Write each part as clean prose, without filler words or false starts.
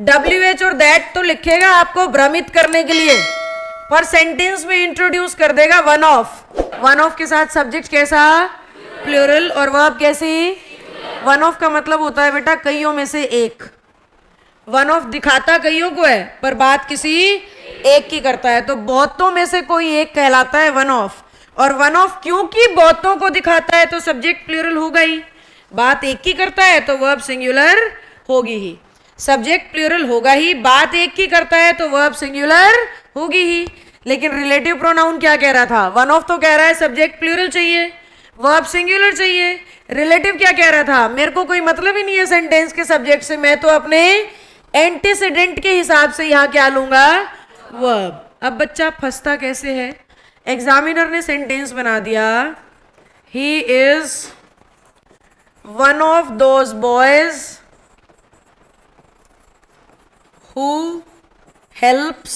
WH और that तो लिखेगा आपको भ्रमित करने के लिए, पर सेंटेंस में इंट्रोड्यूस कर देगा वन ऑफ। वन ऑफ के साथ सब्जेक्ट कैसा? प्लूरल। और वर्ब कैसी? वन ऑफ का मतलब होता है बेटा कईयों में से एक। वन ऑफ दिखाता कईयों को है पर बात किसी एक की करता है, तो बहुतों में से कोई एक कहलाता है वन ऑफ। और वन ऑफ क्योंकि बहुतों को दिखाता है तो सब्जेक्ट प्लूरल होगा ही, बात एक की करता है तो वर्ब सिंगुलर होगी ही। सब्जेक्ट प्लूरल होगा ही, बात एक की करता है तो वर्ब सिंगुलर होगी ही। लेकिन रिलेटिव प्रोनाउन क्या कह रहा था? वन ऑफ तो कह रहा है सब्जेक्ट प्लूरल चाहिए, वर्ब सिंगुलर चाहिए। रिलेटिव क्या कह रहा था? मेरे को कोई मतलब ही नहीं है सेंटेंस के सब्जेक्ट से, मैं तो अपने एंटीसीडेंट के हिसाब से यहां क्या लूंगा? वर्ब। अब बच्चा फंसता कैसे है? एग्जामिनर ने सेंटेंस बना दिया, he is one of those boys who helps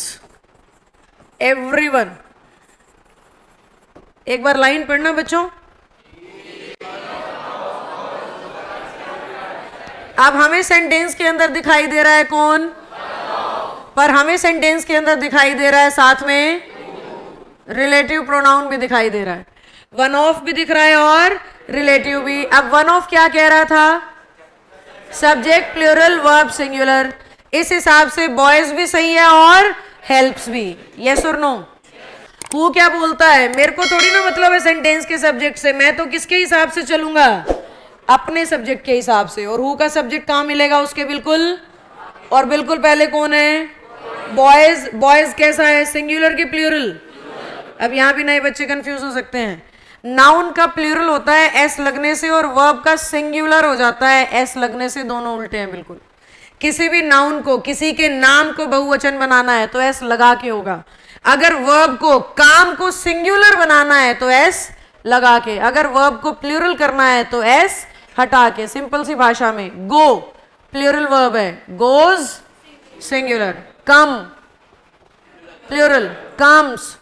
everyone. एक बार लाइन पढ़ना बच्चों। अब हमें सेंटेंस के अंदर दिखाई दे रहा है कौन? पर हमें सेंटेंस के अंदर दिखाई दे रहा है साथ में रिलेटिव प्रोनाउन भी दिखाई दे रहा है, वन ऑफ भी दिख रहा है और रिलेटिव भी। अब वन ऑफ क्या कह रहा था? Subject plural, verb singular. इस हिसाब से बॉयज भी सही है और हेल्प्स भी। यस और नो? हु क्या बोलता है? मेरे को थोड़ी ना मतलब है सेंटेंस के सब्जेक्ट से, मैं तो किसके हिसाब से चलूंगा? अपने सब्जेक्ट के हिसाब से। और हु का सब्जेक्ट कहां मिलेगा? उसके बिल्कुल और बिल्कुल पहले कौन है? बॉयज। बॉयज कैसा है? सिंगुलर की प्लूरल? अब यहां भी नए बच्चे कंफ्यूज हो सकते हैं। नाउन का प्लूरल होता है एस लगने से और वर्ब का सिंगुलर हो जाता है एस लगने से, दोनों उल्टे हैं बिल्कुल। किसी भी नाउन को, किसी के नाम को बहुवचन बनाना है तो एस लगा के होगा। अगर वर्ब को, काम को सिंगुलर बनाना है तो एस लगा के। अगर वर्ब को प्लूरल करना है तो एस हटा के। सिंपल सी भाषा में, गो प्लूरल वर्ब है, goes singular. Come plural, comes.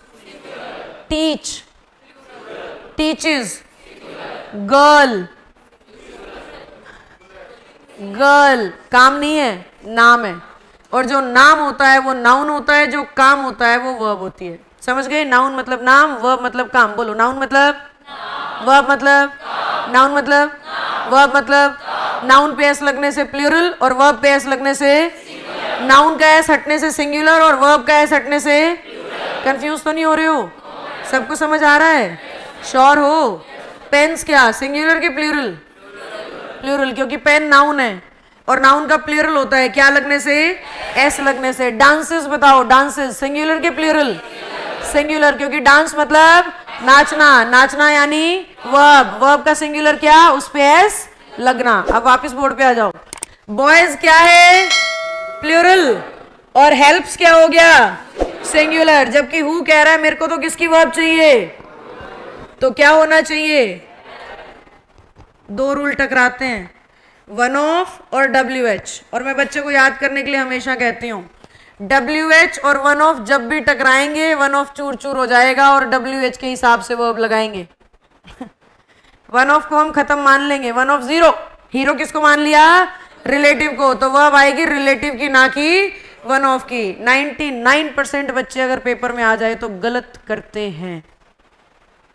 Teach, teaches. Girl, girl काम नहीं है, नाम है। और जो नाम होता है वो नाउन होता है, जो काम होता है वो वर्ब होती है। समझ गए? नाउन मतलब नाम, वर्ब मतलब काम। बोलो, नाउन मतलब वर्ब मतलब नाउन मतलब वर्ब मतलब नाउन पे एस लगने से प्लूरल और वर्ब पे एस लगने से नाउन का एस हटने से सिंगुलर और वर्ब का एस हटने से। कंफ्यूज तो नहीं हो रहे हो? सबको समझ आ रहा है? श्योर हो? पेन्स क्या? सिंगुलर की प्लूरल? प्लूरल, क्योंकि पेन नाउन है और नाउन का प्लूरल होता है क्या लगने से? एस लगने से। डांसेस बताओ, डांसेस सिंगुलर के प्लूरल? सिंगुलर, क्योंकि डांस मतलब नाचना, नाचना यानी वर्ब। वर्ब का सिंगुलर क्या? उस पे एस लगना। अब वापस बोर्ड पे आ जाओ। बॉयज क्या है? प्लूरल। और हेल्प्स क्या हो गया? सिंगुलर। जबकि हु कह रहा है मेरे को तो किसकी वर्ब चाहिए? तो क्या होना चाहिए? दो रूल टकराते हैं, वन ऑफ और WH। और मैं बच्चे को याद करने के लिए हमेशा कहती हूँ, WH और वन ऑफ जब भी टकराएंगे वन ऑफ चूर चूर हो जाएगा और WH के हिसाब से वर्ब लगाएंगे। वन ऑफ को हम खत्म मान लेंगे, वन ऑफ जीरो। हीरो किसको मान लिया? रिलेटिव को। तो वर्ब आएगी रिलेटिव की, ना कि वन ऑफ की। 99% बच्चे अगर पेपर में आ जाए तो गलत करते हैं।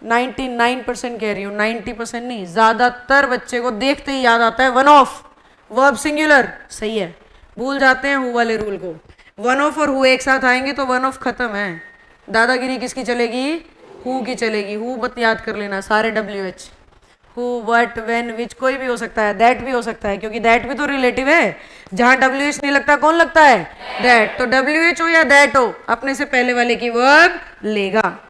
99% कह रही हूँ, 90% नहीं। ज्यादातर बच्चे को देखते ही याद आता है वन ऑफ, वर्ब सिंगुलर। सही है, भूल जाते हैं हु वाले रूल को। वन ऑफ और हु एक साथ आएंगे तो वन ऑफ खत्म है। दादागिरी किसकी चलेगी? हु की चलेगी। हु मत याद कर लेना, सारे WH। हु, व्हाट, व्हेन, विच, कोई भी हो सकता है। दैट भी हो सकता है, क्योंकि दैट भी तो रिलेटिव है। जहां WH नहीं लगता कौन लगता है? दैट। तो WH हो या दैट हो, अपने से पहले वाले की वर्ब लेगा।